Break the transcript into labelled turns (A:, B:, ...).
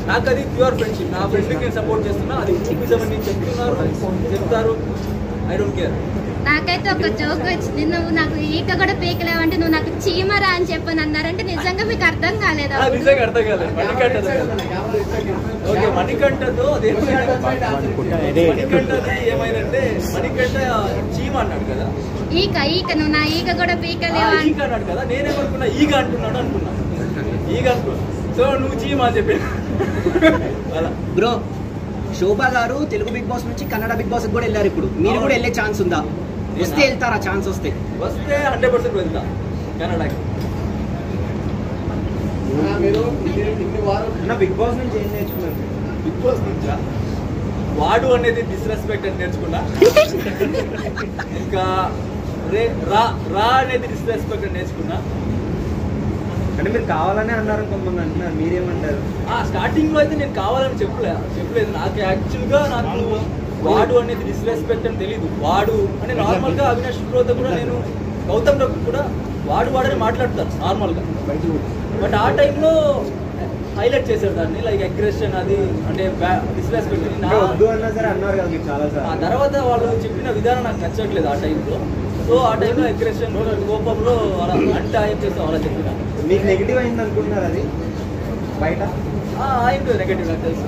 A: నాకు అది pure friendship. నా ఫ్రెండ్కి నేను సపోర్ట్ చేస్తున్నా, అది గ్రూపిజం అని చెప్తారు. I don't care.
B: నాకైతే ఒక జోక్ వచ్చింది, నువ్వు నాకు ఈక కూడా పీకలేవంటే నువ్వు నాకు చీమరా అని చెప్పని అన్నారంటే నిజంగా మీకు అర్థం కాలేదా?
A: నిజంగా అర్థం కాలేదు. మణికంఠతో ఏమైందంటే మణికంఠ చీమ అన్నాడు కదా,
B: ఈక నువ్వు నా ఈక కూడా పీకలేవా
A: ఈక అన్నాడు కదా. నేనేమనుకున్నా ఈగ అంటున్నాడు అనుకున్నా, ఈగ అనుకున్నా. సో నువ్వు చీమ అని చెప్పి అలా.
C: బ్రో శోభా గారు తెలుగు బిగ్ బాస్ నుంచి కన్నడ బిగ్ బాస్ కూడా వెళ్ళారు. ఇప్పుడు మీరు కూడా వెళ్ళే ఛాన్స్ ఉందా? వస్తే వెళ్తారా? ఛాన్స్ వస్తే
A: 100% వెళ్తా కన్నడకి.
D: బిగ్ బాస్ నుంచి ఏం నేర్చుకున్నారు?
A: బిగ్ బాస్ నుంచా? వాడు అనేది డిస్రెస్పెక్ట్ అని నేర్చుకున్నా. ఇంకా రా అనేది డిస్రెస్పెక్ట్ అని నేర్చుకున్నా.
D: అంటే మీరు కావాలనే అన్నారు, కొంతమంది అంటున్నారు, మీరేమంటారు?
A: స్టార్టింగ్ లో అయితే నేను కావాలని చెప్పలేదు. నాకు యాక్చువల్గా నాకు వాడు అనేది డిస్రెస్పెక్ట్ అని తెలీదు. వాడు అంటే నార్మల్ గా అవినాష్ బ్రోతో కూడా నేను గౌతమ్ తో కూడా వాడని మాట్లాడతాను నార్మల్ గా. బట్ ఆ టైంలో హైలైట్ చేశారు దాన్ని, లైక్ అగ్రెషన్ అది అంటే డిస్రెస్పెక్ట్
D: అన్నారు కదా చాలా.
A: ఆ తర్వాత వాళ్ళు చెప్పిన విధానం నాకు నచ్చట్లేదు ఆ టైంలో. సో ఆ టైంలో అగ్రెషన్ కోపంలో అలా అంటే ఏం చేస్తాం అలా చెప్పిన.
D: మీకు నెగిటివ్ అయింది అనుకుంటున్నారు అది బయట?
A: అయింది నెగటివ్ నాకు తెలుసు.